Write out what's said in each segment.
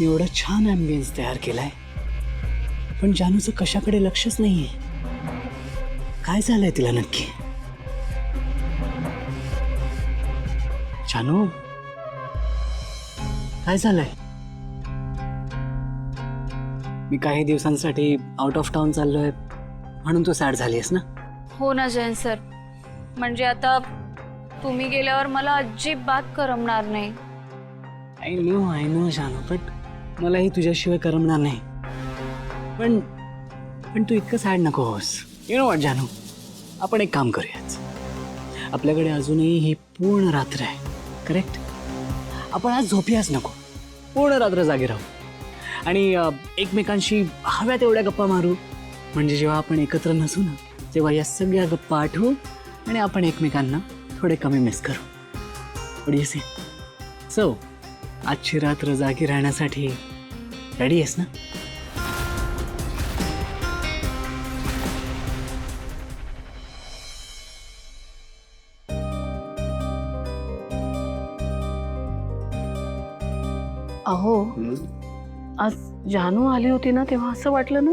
मी एवढा छान ॲम्बियन्स तयार केलाय, पण जानूचं कशाकडे लक्षच नाहीये. काय झालंय तिला नक्की? जानू, काय झालंय? मी काही दिवसांसाठी आउट ऑफ टाउन चाललोय म्हणून तू सॅड झालीस ना? हो ना जयंत सर, म्हणजे आता तुम्ही गेल्यावर मला अजिबात करमणार नाही. आय नो जानू, बट मलाही तुझ्याशिवाय करमणार नाही. पण तू इतकं सॅड नको होस. यू नो व्हॉट जानू, आपण एक काम करूयाच. आपल्याकडे अजूनही ही पूर्ण रात्र आहे, करेक्ट? आपण आज झोपूयाच नको, पूर्ण रात्र जागे राहू आणि एकमेकांशी हव्या तेवढ्या गप्पा मारू. म्हणजे जेव्हा आपण एकत्र नसू ना, तेव्हा या सगळ्या गप्पा आठवू आणि आपण एकमेकांना थोडे कमी मिस करू. What do you say? So आजची रात्र जागी राहण्यासाठी रेडी आहेस ना? अहो, आज जानू आली होती ना, तेव्हा असं वाटलं ना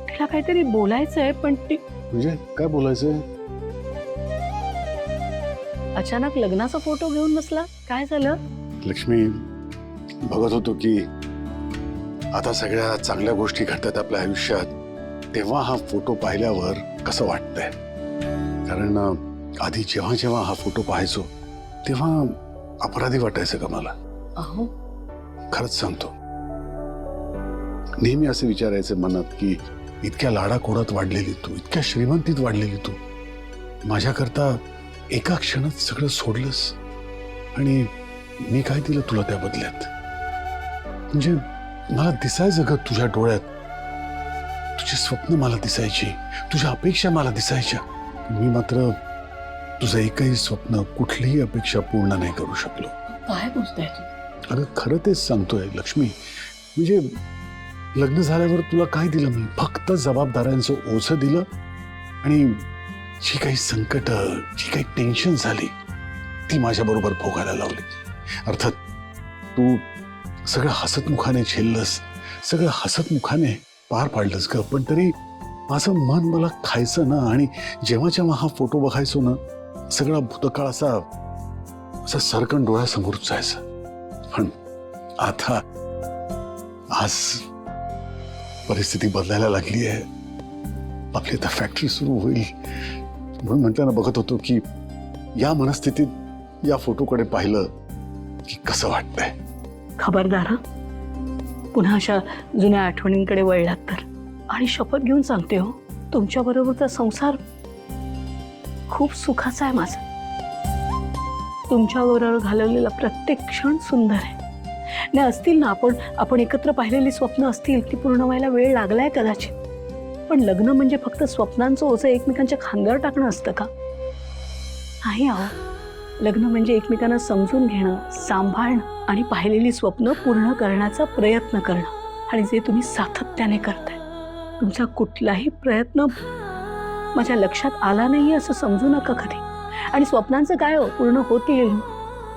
तिला काहीतरी बोलायचंय, पण ती म्हणजे काय बोलायचंय? अचानक लग्नाचा फोटो घेऊन बसला. काय झालं? लक्ष्मी, बघत होतो की आता सगळ्या चांगल्या गोष्टी घडतात आपल्या आयुष्यात, तेव्हा हा फोटो पाहिल्यावर कसं वाटतंय. कारण आधी जेव्हा जेव्हा हा फोटो पाहायचो तेव्हा अपराधी वाटायचं का मला. अहो, खरंच सांगतो, नेहमी असं विचारायचं मनात की इतक्या लाडाकोडात वाढलेली तू, इतक्या श्रीमंतीत वाढलेली तू, माझ्याकरता एका क्षणात सगळं सोडलंस आणि मी काय दिलं तुला त्या बदल्यात. म्हणजे मला दिसायचं ग तुझ्या डोळ्यात, तुझी स्वप्न मला दिसायची, तुझ्या अपेक्षा मला दिसायच्या. मी मात्र तुझं एकही स्वप्न, कुठलीही अपेक्षा पूर्ण नाही करू शकलो. काय बोलताय तू? अगं खरं तेच सांगतोय लक्ष्मी. म्हणजे लग्न झाल्यावर तुला काय दिलं मी? फक्त जबाबदाऱ्यांचं ओझं दिलं आणि जी काही संकट, जी काही टेन्शन झाली ती माझ्या बरोबर भोगायला लावली. अर्थात तू सगळं हसतमुखाने झेललंस, सगळं हसतमुखाने पार पाडलंस ग, पण तरी माझं मन मला खायचं ना. आणि जेव्हा जेव्हा हा फोटो बघायचो ना, सगळा भूतकाळ असा सरकन डोळ्यासमोर जायचा. पण आता आज परिस्थिती बदलायला लागली आहे. आपली आता फॅक्टरी सुरू होईल म्हणून म्हटल्यानं बघत होतो की या मनस्थितीत या फोटोकडे पाहिलं की कसं वाटतंय. खबरदार हा, पुन्हा अशा जुन्या आठवणींकडे वळलात तर. आणि शपथ घेऊन सांगते हो, तुमच्या बरोबरचा संसार खूप सुखाचा आहे माझा. तुमच्याबरोबर घालवलेला प्रत्येक क्षण सुंदर आहे. नाही असतील ना आपण एकत्र पाहिलेली स्वप्न असतील, ती पूर्ण व्हायला वेळ लागलाय कदाचित, पण लग्न म्हणजे फक्त स्वप्नांचं ओझं एकमेकांच्या खांद्यावर टाकणं असतं का? नाही अहो, लग्न म्हणजे एकमेकांना समजून घेणं, सांभाळणं आणि पाहिलेली स्वप्न पूर्ण करण्याचा प्रयत्न करणं. आणि जे तुम्ही सातत्याने करताय, तुमचा कुठलाही प्रयत्न माझ्या लक्षात आला नाही असं समजू नका कधी. आणि स्वप्नांचं काय हो, पूर्ण होतील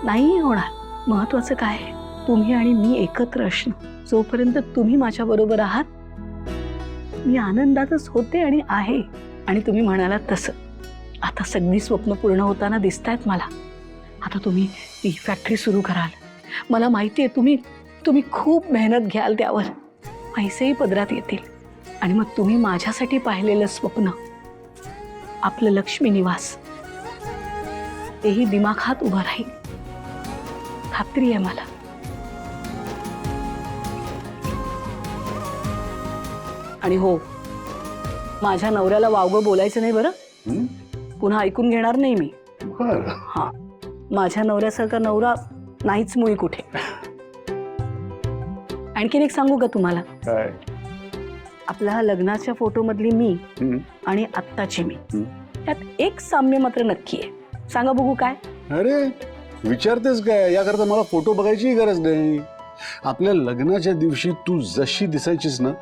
नाही होणार. महत्वाचं काय आहे, तुम्ही आणि मी एकत्र असणं. जोपर्यंत तुम्ही माझ्या बरोबर आहात मी आनंदातच होते आणि आहे. आणि तुम्ही म्हणालात तसं आता सगळी स्वप्न पूर्ण होताना दिसतायत मला. आता तुम्ही ती फॅक्टरी सुरू कराल, मला माहिती आहे तुम्ही खूप मेहनत घ्याल, त्यावर पैसेही पदरात येतील. आणि मग तुम्ही माझ्यासाठी पाहिलेलं स्वप्न, आपलं लक्ष्मी निवास, तेही दिमाखात उभं राहील, खात्री आहे मला. आणि हो, माझ्या नवऱ्याला वावगं बोलायचं नाही बरं, पुन्हा ऐकून घेणार नाही मी. हा, माझ्या नवऱ्यासारखा नवरा नाहीच मुळी कुठे. आणखीन एक सांगू का तुम्हाला? काय? आपल्या लग्नाच्या फोटो मधली मी आणि आत्ताची मी, त्यात एक साम्य मात्र नक्की आहे. सांगा बघू काय? अरे विचारतेस काय? याकरता मला फोटो बघायची गरज नाही. आपल्या लग्नाच्या दिवशी तू जशी दिसायचीस ना,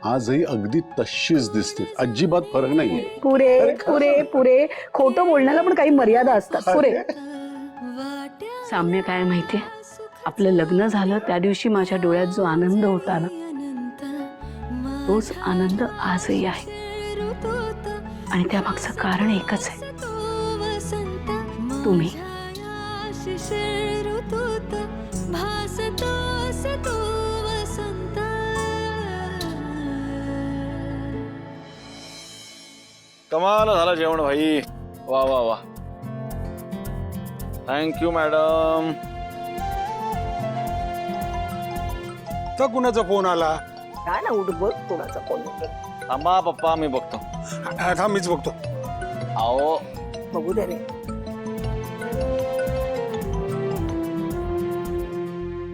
आजही अगदी तशीच दिसते, अजिबात फरक नाहीये. पुरे पुरे पुरे खोटं बोलण्याला पण काही मर्यादा असतात. पुरे. साम्य काय माहितीये? आपलं लग्न झालं त्या दिवशी माझ्या डोळ्यात जो आनंद होता ना, तोच आनंद आजही आहे. आणि त्यामागचं कारण एकच आहे, तुम्ही. कमाल झाला जेवण भाई. वा वा वा. Thank you madam. तर कुणाचा फोन आला? काय ना उठ बघ कोणाचा फोन होतो. थांबा पप्पा मी बघतो. थांब मीच बघतो. अहो बघू दे रे.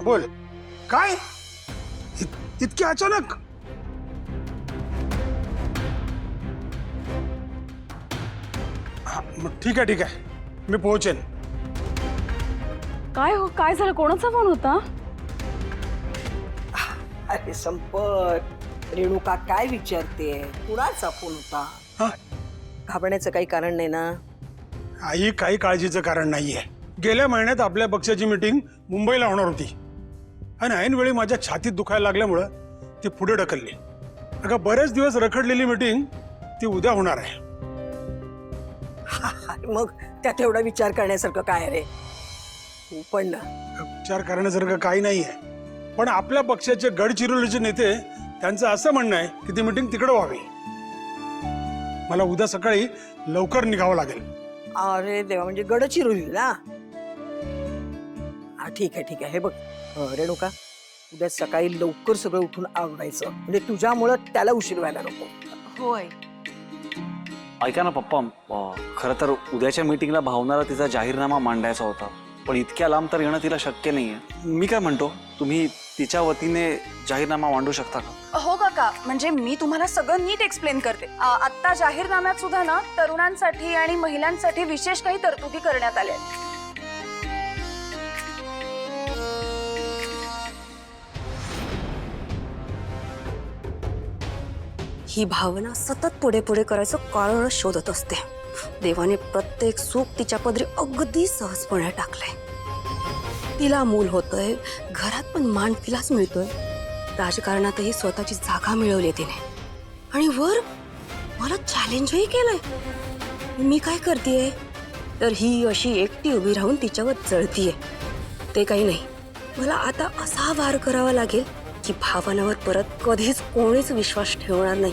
बोल. काय इतके अचानक? मग ठीक आहे मी पोहोचेन. काय हो, काय झालं? कोणाचा फोन होता? अरे संपत, रेणुका काय विचारते? कुणाचा फोन होता? हा? घाबरण्याचं काही कारण नाही ना? आई काही काळजीचं कारण नाहीये. गेल्या महिन्यात आपल्या पक्षाची मीटिंग मुंबईला होणार होती आणि ऐन वेळी माझ्या छातीत दुखायला लागल्यामुळं ती पुढे ढकलली. अगं बरेच दिवस रखडलेली मीटिंग ती उद्या होणार आहे. अरे मग त्यात एवढा विचार करण्यासारखं काय रे? तू पण ना. विचार करण्यासारखं काही नाहीये, पण आपल्या पक्षाचे गडचिरोलीचे नेते त्यांचं असं म्हणणं आहे की ती मीटिंग तिकडे व्हावी. मला उद्या सकाळी लवकर निघावं लागेल. अरे देवा, म्हणजे गडचिरोली ना? हा ठीक आहे. हे बघ रेणुका, उद्या सकाळी लवकर सगळं उठून आवडायचं, म्हणजे तुझ्यामुळं त्याला उशीर व्हायला नको. होय. ऐका ना पप्पा, खरं तर उद्याच्या मीटिंगला भावनाला तिचा जाहीरनामा मांडायचा होता, पण इतक्या लांब तर येणं तिला शक्य नाहीये. मी काय म्हणतो, तुम्ही तिच्या वतीने जाहीरनामा मांडू शकता का? हो काका, म्हणजे मी तुम्हाला सगळं नीट एक्सप्लेन करते. आत्ता जाहीरनाम्यात सुद्धा ना तरुणांसाठी आणि महिलांसाठी विशेष काही तरतुदी करण्यात आल्या आहेत. ही भावना सतत पुढे पुढे करायचं कारण शोधत असते. देवाने प्रत्येक सुख तिच्या पदरी अगदी सहजपणे टाकलंय. तिला मूल होतंय, घरात पण मान तिलाच मिळतोय, राजकारणातही स्वतःची जागा मिळवली तिने, आणि वर मला चॅलेंजही केलंय. मी काय करतेय तर ही अशी एकटी उभी राहून तिच्यावर जळतीये. ते काही नाही, मला आता असा वार करावा लागेल की भावनावर परत कधीच कोणीच विश्वास ठेवणार नाही.